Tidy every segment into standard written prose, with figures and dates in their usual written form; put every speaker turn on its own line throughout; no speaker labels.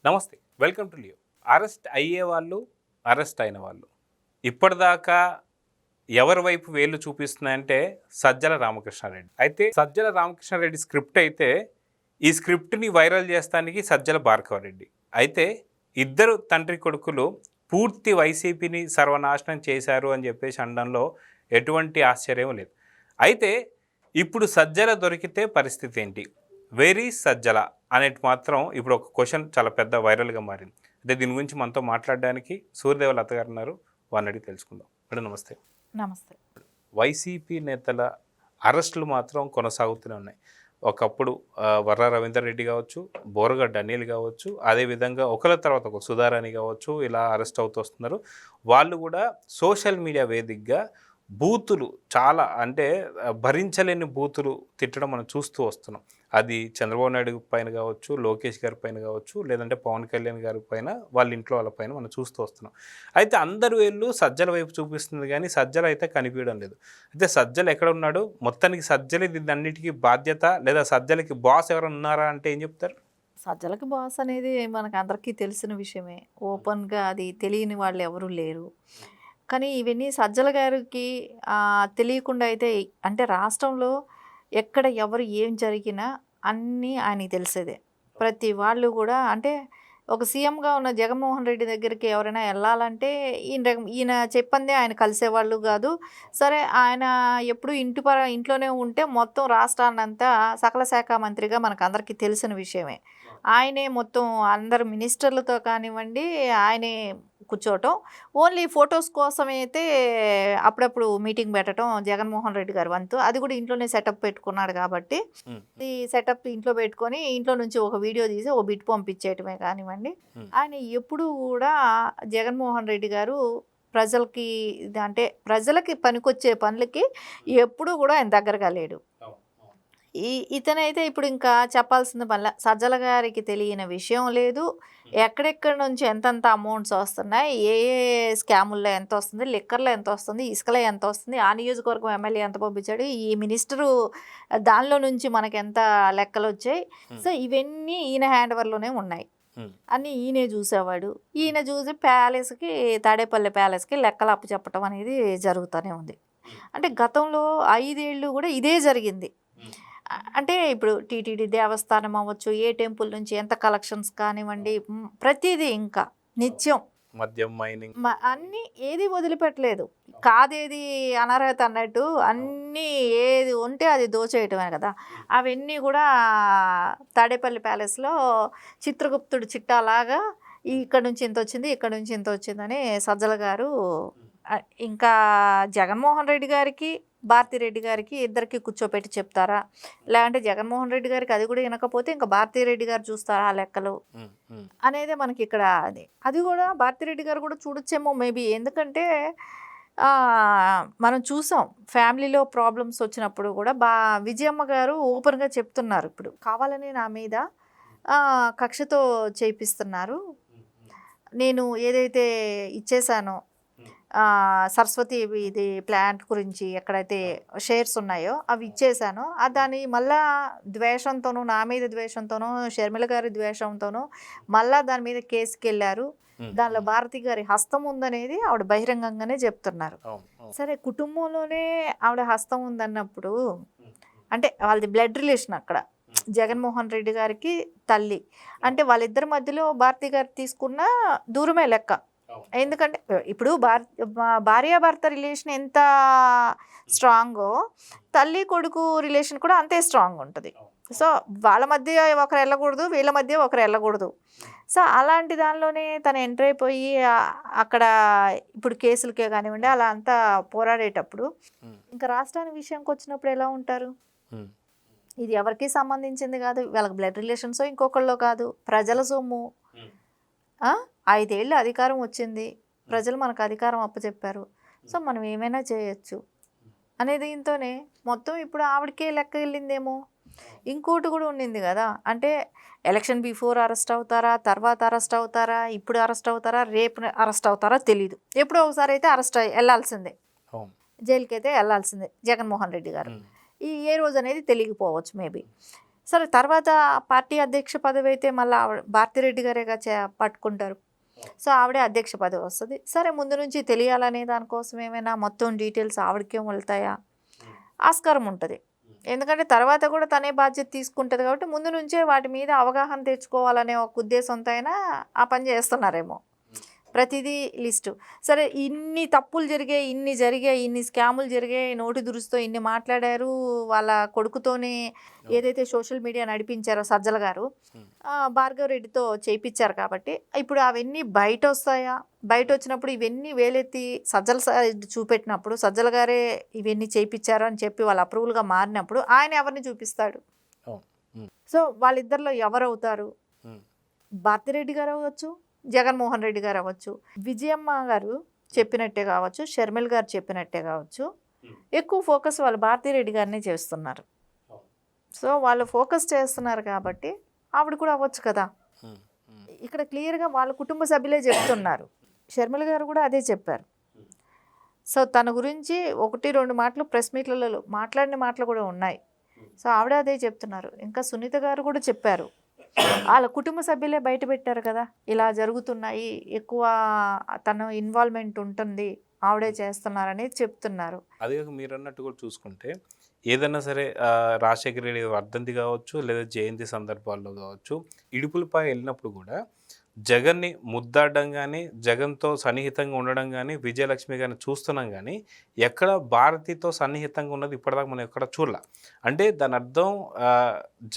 నమస్తే, welcome to Leo. Arrest అయ్యే వాళ్ళు, అరెస్ట్ అయిన వాళ్ళు ఇప్పటిదాకా ఎవరి వైపు వేళ్ళు చూపిస్తున్నాయంటే సజ్జల రామకృష్ణారెడ్డి. అయితే సజ్జల రామకృష్ణారెడ్డి స్క్రిప్ట్ అయితే ఈ స్క్రిప్ట్ని వైరల్ చేస్తానికి సజ్జల భార్గవరెడ్డి. అయితే ఇద్దరు తండ్రి కొడుకులు పూర్తి వైసీపీని సర్వనాశనం చేశారు అని చెప్పేసి అనడంలో ఎటువంటి ఆశ్చర్యం లేదు. అయితే ఇప్పుడు సజ్జల దొరికితే పరిస్థితి ఏంటి? వెరీ సజ్జల అనేది మాత్రం ఇప్పుడు ఒక క్వశ్చన్ చాలా పెద్ద వైరల్గా మారింది. అంటే దీని గురించి మనతో మాట్లాడడానికి సూర్యదేవ లత గారు ఉన్నారు. వారిని అడిగి తెలుసుకుందాం. మేడం నమస్తే.
నమస్తే.
వైసీపీ నేతల అరెస్టులు మాత్రం కొనసాగుతూనే ఉన్నాయి. ఒకప్పుడు వర్ర రవీందర్ రెడ్డి కావచ్చు, బోరగడ్డ అనిల్ కావచ్చు, అదేవిధంగా ఒకరి తర్వాత ఒక సుధారాణి కావచ్చు, ఇలా అరెస్ట్ అవుతూ వస్తున్నారు. వాళ్ళు కూడా సోషల్ మీడియా వేదికగా బూతులు చాలా అంటే భరించలేని బూతులు తిట్టడం మనం చూస్తూ వస్తున్నాం. అది చంద్రబాబు నాయుడు పైన కావచ్చు, లోకేష్ గారి పైన కావచ్చు, లేదంటే పవన్ కళ్యాణ్ గారి పైన, వాళ్ళ ఇంట్లో వాళ్ళ పైన మనం చూస్తూ వస్తున్నాం. అయితే అందరు వీళ్ళు సజ్జల వైపు చూపిస్తుంది కానీ సజ్జల అయితే కనిపించడం లేదు. అయితే సజ్జల ఎక్కడ ఉన్నాడు? మొత్తానికి సజ్జల దీన్ని అన్నిటికీ బాధ్యత, లేదా సజ్జలకి బాస్ ఎవరైనా ఉన్నారా అంటే ఏం చెప్తారు?
సజ్జలకి బాస్ అనేది మనకు అందరికీ తెలిసిన విషయమే. ఓపెన్గా అది తెలియని వాళ్ళు ఎవరూ లేరు. కానీ ఇవన్నీ సజ్జల గారికి తెలియకుండా అయితే, అంటే రాష్ట్రంలో ఎక్కడ ఎవరు ఏం జరిగినా అన్నీ ఆయనకి తెలిసేదే. ప్రతి వాళ్ళు కూడా అంటే ఒక సీఎంగా ఉన్న జగన్మోహన్ రెడ్డి దగ్గరికి ఎవరైనా వెళ్ళాలంటే ఈయన చెప్పందే ఆయన కలిసేవాళ్ళు కాదు. సరే, ఆయన ఎప్పుడు ఇంట్లోనే ఉంటే మొత్తం రాష్ట్రాన్నంతా సకల శాఖ మంత్రిగా మనకు అందరికీ తెలిసిన విషయమే. ఆయనే మొత్తం అందరు మినిస్టర్లతో కానివ్వండి ఆయనే కూర్చోవటం. ఓన్లీ ఫొటోస్ కోసమైతే అప్పుడప్పుడు మీటింగ్ పెట్టడం జగన్మోహన్ రెడ్డి గారు వంతు. అది కూడా ఇంట్లోనే సెటప్ పెట్టుకున్నాడు కాబట్టి ఈ సెటప్ ఇంట్లో పెట్టుకొని ఇంట్లో నుంచి ఒక వీడియో తీసి ఒక బిట్ పంపించేయటమే కానివ్వండి. ఆయన ఎప్పుడు కూడా జగన్మోహన్ రెడ్డి గారు ప్రజలకి అంటే ప్రజలకి పనికొచ్చే పనులకి ఎప్పుడూ కూడా ఆయన దగ్గరగా లేడు. ఇతనైతే ఇప్పుడు ఇంకా చెప్పాల్సిన పనిలే. సజ్జల గారికి తెలియని విషయం లేదు. ఎక్కడెక్కడి నుంచి ఎంతెంత అమౌంట్స్ వస్తున్నాయి, ఏ ఏ స్కాముల్లో ఎంత వస్తుంది, లిక్కర్లో ఎంత వస్తుంది, ఇసుకలో ఎంత వస్తుంది, ఆ నియోజకవర్గం ఎమ్మెల్యే ఎంత పంపించాడు, ఈ మినిస్టరు దానిలో నుంచి మనకి ఎంత లెక్కలు వచ్చాయి. సో ఇవన్నీ ఈయన హ్యాండ్ ఓవర్లోనే ఉన్నాయి. అన్నీ ఈయనే చూసేవాడు. ఈయన చూసి ప్యాలెస్కి, తాడేపల్లి ప్యాలెస్కి లెక్కలు అప్పచెప్పటం అనేది జరుగుతూనే ఉంది. అంటే గతంలో 5 ఏళ్ళు కూడా ఇదే జరిగింది. అంటే ఇప్పుడు టీటీడీ దేవస్థానం అవ్వచ్చు, ఏ టెంపుల్ నుంచి ఎంత కలెక్షన్స్ కానివ్వండి, ప్రతిదీ ఇంకా నిత్యం
మద్యం మైనింగ్
అన్నీ ఏది వదిలిపెట్టలేదు. కాదేది అనర్హత అన్నట్టు అన్నీ ఏది ఉంటే అది దోచేయటమే కదా. అవన్నీ కూడా తాడేపల్లి ప్యాలెస్లో చిత్రగుప్తుడు చిట్టాలాగా ఇక్కడ నుంచి ఇంత వచ్చింది, ఇక్కడ నుంచి ఇంత వచ్చిందని సజ్జల గారు ఇంకా జగన్మోహన్ రెడ్డి గారికి, భారతిరెడ్డి గారికి ఇద్దరికి కూర్చోపెట్టి చెప్తారా, లేదంటే జగన్మోహన్ రెడ్డి గారికి అది కూడా వినకపోతే ఇంకా భారతిరెడ్డి గారు చూస్తారా ఆ లెక్కలు అనేది మనకి ఇక్కడ అది కూడా భారతిరెడ్డి గారు కూడా చూడొచ్చేమో మేబీ. ఎందుకంటే మనం చూసాం ఫ్యామిలీలో ప్రాబ్లమ్స్ వచ్చినప్పుడు కూడా విజయమ్మ గారు ఓపెన్గా చెప్తున్నారు. ఇప్పుడు కావాలని నా మీద కక్షతో చేయిస్తున్నారు. నేను ఏదైతే ఇచ్చేసానో సరస్వతి ఇది ప్లాంట్ గురించి ఎక్కడైతే షేర్స్ ఉన్నాయో అవి ఇచ్చేసానో దాన్ని మళ్ళా ద్వేషంతోనూ, నా మీద ద్వేషంతోనూ, షర్మిల గారి ద్వేషంతోనూ మళ్ళా దాని మీద కేసుకి వెళ్ళారు. దానిలో భారతి గారి హస్తం ఉందనేది ఆవిడ బహిరంగంగానే చెప్తున్నారు. సరే, కుటుంబంలోనే ఆవిడ హస్తం ఉందన్నప్పుడు అంటే వాళ్ళది బ్లడ్ రిలేషన్ అక్కడ. జగన్మోహన్ రెడ్డి గారికి తల్లి అంటే వాళ్ళిద్దరి మధ్యలో భారతి గారు తీసుకున్న దూరమే లెక్క. ఎందుకంటే ఇప్పుడు భార్యాభర్త రిలేషన్ ఎంత స్ట్రాంగో తల్లి కొడుకు రిలేషన్ కూడా అంతే స్ట్రాంగ్ ఉంటుంది. సో వాళ్ళ మధ్య ఒకరు వెళ్ళకూడదు, వీళ్ళ మధ్య ఒకరు వెళ్ళకూడదు. సో అలాంటి దానిలోనే తను ఎంటర్ అయిపోయి అక్కడ ఇప్పుడు కేసులకే కానివ్వండి అలా అంతా పోరాడేటప్పుడు ఇంకా రాష్ట్రానికి విషయానికి వచ్చినప్పుడు ఎలా ఉంటారు? ఇది ఎవరికి సంబంధించింది కాదు, వాళ్ళకి బ్లడ్ రిలేషన్స్ ఇంకొకళ్ళు కాదు, ప్రజల సొమ్ము. 5 ఏళ్ళు అధికారం వచ్చింది, ప్రజలు మనకు అధికారం అప్పచెప్పారు, సో మనం ఏమైనా చేయొచ్చు అనే దీంతోనే మొత్తం ఇప్పుడు ఆవిడకే లెక్క వెళ్ళిందేమో. ఇంకోటి కూడా ఉండింది కదా, అంటే ఎలక్షన్ బిఫోర్ అరెస్ట్ అవుతారా, తర్వాత అరెస్ట్ అవుతారా, ఇప్పుడు అరెస్ట్ అవుతారా, రేపు అరెస్ట్ అవుతారా తెలీదు. ఎప్పుడో ఒకసారి అయితే అరెస్ట్ వెళ్ళాల్సిందే, జైలుకి అయితే వెళ్ళాల్సిందే జగన్మోహన్ రెడ్డి గారు. ఏ రోజు అనేది తెలియకపోవచ్చు మేబీ. సరే తర్వాత పార్టీ అధ్యక్ష పదవి అయితే మళ్ళీ భారతిరెడ్డి గారేగా పట్టుకుంటారు. సో ఆవిడే అధ్యక్ష పదవి వస్తుంది. సరే ముందు నుంచి తెలియాలనే దానికోసం ఏమైనా మొత్తం డీటెయిల్స్ ఆవిడకేం వెళ్తాయా? ఆస్కారం ఉంటుంది. ఎందుకంటే తర్వాత కూడా తనే బాధ్యత తీసుకుంటుంది కాబట్టి ముందు నుంచే వాటి మీద అవగాహన తెచ్చుకోవాలనే ఒక ఉద్దేశంతో అయినా ఆ పని చేస్తున్నారేమో. ప్రతిదీ లిస్టు. సరే ఇన్ని తప్పులు జరిగాయి, ఇన్ని స్కాములు జరిగాయి, నోటి దురుస్తో ఇన్ని మాట్లాడారు, వాళ్ళ కొడుకుతోనే ఏదైతే సోషల్ మీడియా నడిపించారో సజ్జల గారు భార్గవ్ రెడ్డితో చేయించారు కాబట్టి ఇప్పుడు అవన్నీ బయట వస్తాయా? బయట వచ్చినప్పుడు ఇవన్నీ వేలెత్తి సజ్జల సైడ్ చూపెట్టినప్పుడు సజ్జల గారే ఇవన్నీ చేయించారు అని చెప్పి వాళ్ళ అప్రూవల్గా మారినప్పుడు ఆయన ఎవరిని చూపిస్తాడు? సో వాళ్ళిద్దరిలో ఎవరు అవుతారు? భారతిరెడ్డి గారు అవ్వచ్చు, జగన్మోహన్ రెడ్డి గారు అవ్వచ్చు, విజయమ్మ గారు చెప్పినట్టే కావచ్చు, షర్మిల్ గారు చెప్పినట్టే కావచ్చు. ఎక్కువ ఫోకస్ వాళ్ళు భారతిరెడ్డి గారినే చేస్తున్నారు. సో వాళ్ళు ఫోకస్ చేస్తున్నారు కాబట్టి ఆవిడ కూడా అవ్వచ్చు కదా. ఇక్కడ క్లియర్గా వాళ్ళ కుటుంబ సభ్యులే చెప్తున్నారు. షర్మిల గారు కూడా అదే చెప్పారు. సో తన గురించి 1-2 మాటలు ప్రెస్ మీట్లలో మాట్లాడిన మాటలు కూడా ఉన్నాయి. సో ఆవిడ అదే చెప్తున్నారు. ఇంకా సునీత గారు కూడా చెప్పారు, వాళ్ళ కుటుంబ సభ్యులే బయట పెట్టారు కదా, ఇలా జరుగుతున్నాయి, ఎక్కువ తన ఇన్వాల్వ్మెంట్ ఉంటుంది, ఆవిడే చేస్తున్నారనేది చెప్తున్నారు.
అదే మీరు అన్నట్టు కూడా చూసుకుంటే ఏదన్నా సరే రాజశేఖర రెడ్డి వర్ధంతి కావచ్చు లేదా జయంతి సందర్భాల్లో కావచ్చు, ఇడుపులపై వెళ్ళినప్పుడు కూడా జగన్ని ముద్దాడడం కానీ, జగన్తో సన్నిహితంగా ఉండడం కానీ, విజయలక్ష్మి గారిని చూస్తున్నాం కానీ ఎక్కడ భారతితో సన్నిహితంగా ఉన్నది ఇప్పటిదాకా మనం ఎక్కడ చూడలే. అంటే దాని అర్థం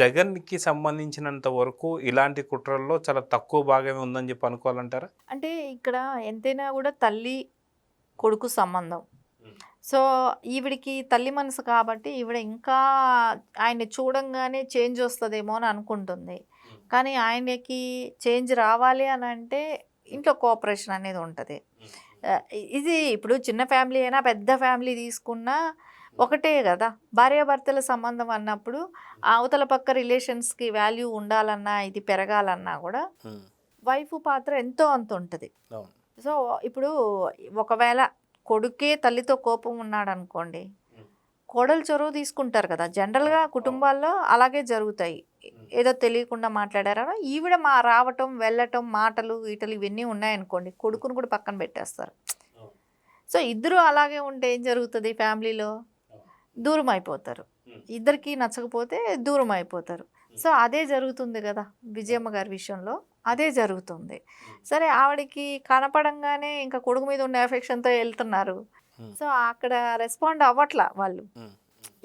జగన్కి సంబంధించినంత వరకు ఇలాంటి కుట్రల్లో చాలా తక్కువ భాగమే ఉందని చెప్పి అనుకోవాలంటారా?
అంటే ఇక్కడ ఎంతైనా కూడా తల్లి కొడుకు సంబంధం. సో ఈవిడికి తల్లి మనసు కాబట్టి ఈవిడ ఇంకా ఆయన్ని చూడంగానే చేంజ్ వస్తుందేమో అని అనుకుంటుంది. కానీ ఆయనకి చేంజ్ రావాలి అని అంటే ఇంట్లో కోఆపరేషన్ అనేది ఉంటుంది. ఇది ఇప్పుడు చిన్న ఫ్యామిలీ అయినా పెద్ద ఫ్యామిలీ తీసుకున్నా ఒకటే కదా. భార్యాభర్తల సంబంధం అన్నప్పుడు అవతల పక్క రిలేషన్స్కి వాల్యూ ఉండాలన్నా, ఇది పెరగాలన్నా కూడా వైఫ్ పాత్ర ఎంతో అంత ఉంటుంది. సో ఇప్పుడు ఒకవేళ కొడుకే తల్లితో కోపం ఉన్నాడు అనుకోండి, కోడలు చొరవ తీసుకుంటారు కదా. జనరల్గా కుటుంబాల్లో అలాగే జరుగుతాయి. ఏదో తెలియకుండా మాట్లాడారా, ఈవిడ రావటం వెళ్ళటం మాటలు ఈటలు ఇవన్నీ ఉన్నాయనుకోండి, కొడుకును కూడా పక్కన పెట్టేస్తారు. సో ఇద్దరు అలాగే ఉంటే ఏం జరుగుతుంది? ఫ్యామిలీలో దూరం అయిపోతారు. ఇద్దరికి నచ్చకపోతే దూరం అయిపోతారు. సో అదే జరుగుతుంది కదా విజయమ్మ గారి విషయంలో, అదే జరుగుతుంది. సరే ఆవిడకి కనపడంగానే ఇంకా కొడుకు మీద ఉన్న ఎఫెక్షన్తో వెళ్తున్నారు. సో అక్కడ రెస్పాండ్ అవ్వట్లా వాళ్ళు.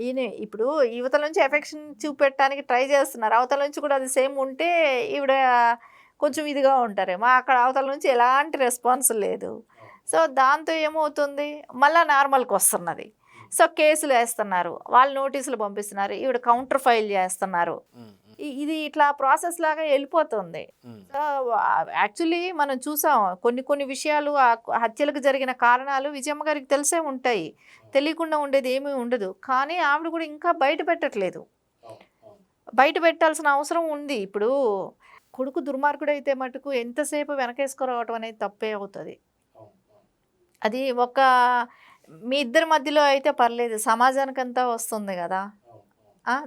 ఈయన ఇప్పుడు యువతల నుంచి ఎఫెక్షన్ చూపెట్టడానికి ట్రై చేస్తున్నారు, అవతల నుంచి కూడా అది సేమ్ ఉంటే ఈవిడ కొంచెం ఇదిగా ఉంటారేమో. అక్కడ అవతల నుంచి ఎలాంటి రెస్పాన్స్ లేదు. సో దాంతో ఏమవుతుంది, మళ్ళీ నార్మల్కి వస్తున్నది. సో కేసులు వేస్తున్నారు, వాళ్ళు నోటీసులు పంపిస్తున్నారు, ఈవిడ కౌంటర్ ఫైల్ చేస్తున్నారు. ఇది ఇట్లా ప్రాసెస్ లాగా వెళ్ళిపోతుంది. యాక్చువల్లీ మనం చూసాం కొన్ని విషయాలు, హత్యలకు జరిగిన కారణాలు విజయమ్మ గారికి తెలిసే ఉంటాయి, తెలియకుండా ఉండేది ఏమీ ఉండదు. కానీ ఆవిడ కూడా ఇంకా బయట పెట్టట్లేదు. బయట పెట్టాల్సిన అవసరం ఉంది. ఇప్పుడు కొడుకు దుర్మార్గుడు అయితే మటుకు ఎంతసేపు వెనకేసుకురావటం అనేది తప్పే అవుతుంది. అది మీ ఇద్దరి మధ్యలో అయితే పర్లేదు, సమాజానికంతా వస్తుంది కదా.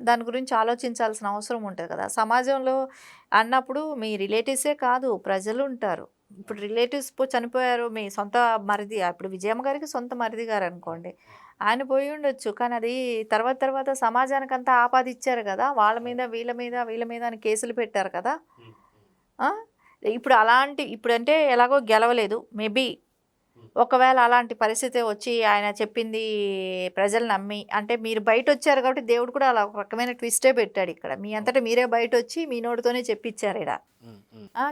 దాని గురించి ఆలోచించాల్సిన అవసరం ఉంటుంది కదా. సమాజంలో అన్నప్పుడు మీ రిలేటివ్సే కాదు, ప్రజలు ఉంటారు. ఇప్పుడు రిలేటివ్స్ చనిపోయారు, మీ సొంత మరిది, ఇప్పుడు విజయమ్మ గారికి సొంత మరిది గారు అనుకోండి, ఆయన పోయి ఉండొచ్చు. కానీ అది తర్వాత సమాజానికంతా ఆపాదిచ్చారు కదా, వాళ్ళ మీద వీళ్ళ మీద అని కేసులు పెట్టారు కదా. ఇప్పుడు ఇప్పుడంటే ఎలాగో గెలవలేదు, మేబీ ఒకవేళ అలాంటి పరిస్థితి వచ్చి ఆయన చెప్పింది ప్రజలు నమ్మి, అంటే మీరు బయట వచ్చారు కాబట్టి దేవుడు కూడా అలా ఒక రకమైన ట్విస్టే పెట్టాడు ఇక్కడ. మీ అంతటా మీరే బయట వచ్చి మీ నోటితోనే చెప్పించారు. ఇక్కడ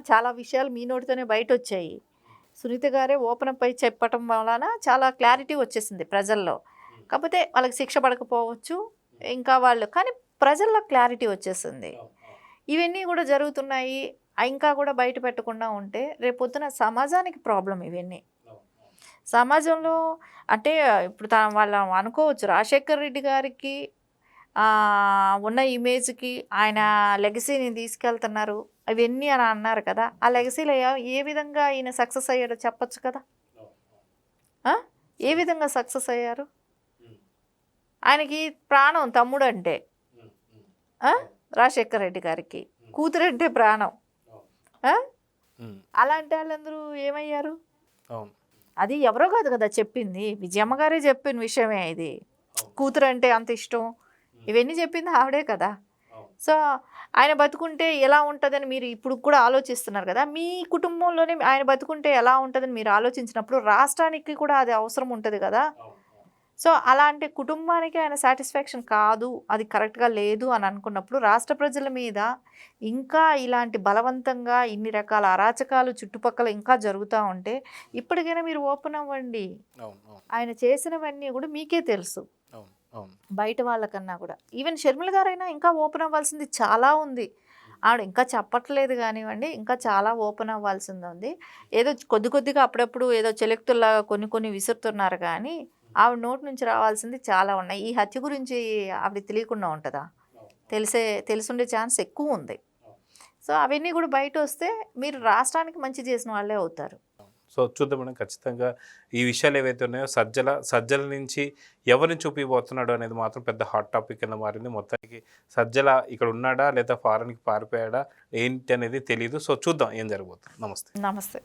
చాలా విషయాలు మీ నోటితోనే బయట వచ్చాయి. సునీత గారే ఓపెన్ అప్ అయి చెప్పటం వలన చాలా క్లారిటీ వచ్చేసింది ప్రజల్లో. కాకపోతే వాళ్ళకి శిక్ష పడకపోవచ్చు ఇంకా వాళ్ళు, కానీ ప్రజల్లో క్లారిటీ వచ్చేసింది. ఇవన్నీ కూడా జరుగుతున్నాయి, ఇంకా కూడా బయట పెట్టకుండా ఉంటే రేపొద్దున సమాజానికి ప్రాబ్లం. ఇవన్నీ సమాజంలో అంటే ఇప్పుడు వాళ్ళు అనుకోవచ్చు, రాజశేఖర రెడ్డి గారికి ఉన్న ఇమేజ్కి ఆయన లెగసీని తీసుకెళ్తున్నారు అవన్నీ అని అన్నారు కదా. ఆ లెగసీలో ఏ విధంగా ఈయన సక్సెస్ అయ్యాడో చెప్పచ్చు కదా. ఏ విధంగా సక్సెస్ అయ్యారు? ఆయనకి ప్రాణం తమ్ముడు అంటే, రాజశేఖర రెడ్డి గారికి, కూతురంటే ప్రాణం. ఆ?
ఉమ్,
అలాంటి వాళ్ళందరూ ఏమయ్యారు?
అవును.
అది ఎవరో కాదు కదా చెప్పింది, విజయమ్మ గారే చెప్పిన విషయమే ఇది. కూతురు అంటే అంత ఇష్టం, ఇవన్నీ చెప్పింది ఆవిడే కదా. సో ఆయన బతుకుంటే ఎలా ఉంటుందని మీరు ఇప్పుడు కూడా ఆలోచిస్తున్నారు కదా. మీ కుటుంబంలోనే ఆయన బతుకుంటే ఎలా ఉంటుందని మీరు ఆలోచించినప్పుడు రాష్ట్రానికి కూడా అది అవసరం ఉంటుంది కదా. సో అలాంటి కుటుంబానికి ఆయన సాటిస్ఫాక్షన్ కాదు, అది కరెక్ట్గా లేదు అని అనుకున్నప్పుడు రాష్ట్ర ప్రజల మీద ఇంకా ఇలాంటి బలవంతంగా ఇన్ని రకాల అరాచకాలు చుట్టుపక్కల ఇంకా జరుగుతూ ఉంటే ఇప్పటికైనా మీరు ఓపెన్ అవ్వండి.
అవును. అవును.
ఆయన చేసినవన్నీ కూడా మీకే తెలుసు,
అవును. అవును.
బయట వాళ్ళకన్నా కూడా. ఈవెన్ షర్మిల గారైనా ఇంకా ఓపెన్ అవ్వాల్సింది చాలా ఉంది. ఆవిడ ఇంకా చెప్పట్లేదు కానివ్వండి, ఇంకా చాలా ఓపెన్ అవ్వాల్సింది ఉంది. ఏదో కొద్ది కొద్దిగా అప్పుడప్పుడు ఏదో చెలెక్తుల్లాగా కొన్ని కొన్ని విసురుతున్నారు కానీ ఆవిడ నోటి నుంచి రావాల్సింది చాలా ఉన్నాయి. ఈ హత్య గురించి ఆవిడ తెలియకుండా ఉంటుందా? తెలుసుండే ఛాన్స్ ఎక్కువ ఉంది. సో అవన్నీ కూడా బయట వస్తే మీరు రాష్ట్రానికి మంచి చేసిన వాళ్ళే అవుతారు.
సో చూద్దాం మేడం, ఖచ్చితంగా ఈ విషయాలు ఏవైతే ఉన్నాయో సజ్జల నుంచి ఎవరిని చూపిపోతున్నాడు అనేది మాత్రం పెద్ద హాట్ టాపిక్ కింద మారింది. మొత్తానికి సజ్జల ఇక్కడ ఉన్నాడా లేదా ఫారెన్కి పారిపోయాడా ఏంటి అనేది తెలియదు. సో చూద్దాం ఏం జరగబోతుంది. నమస్తే.
నమస్తే.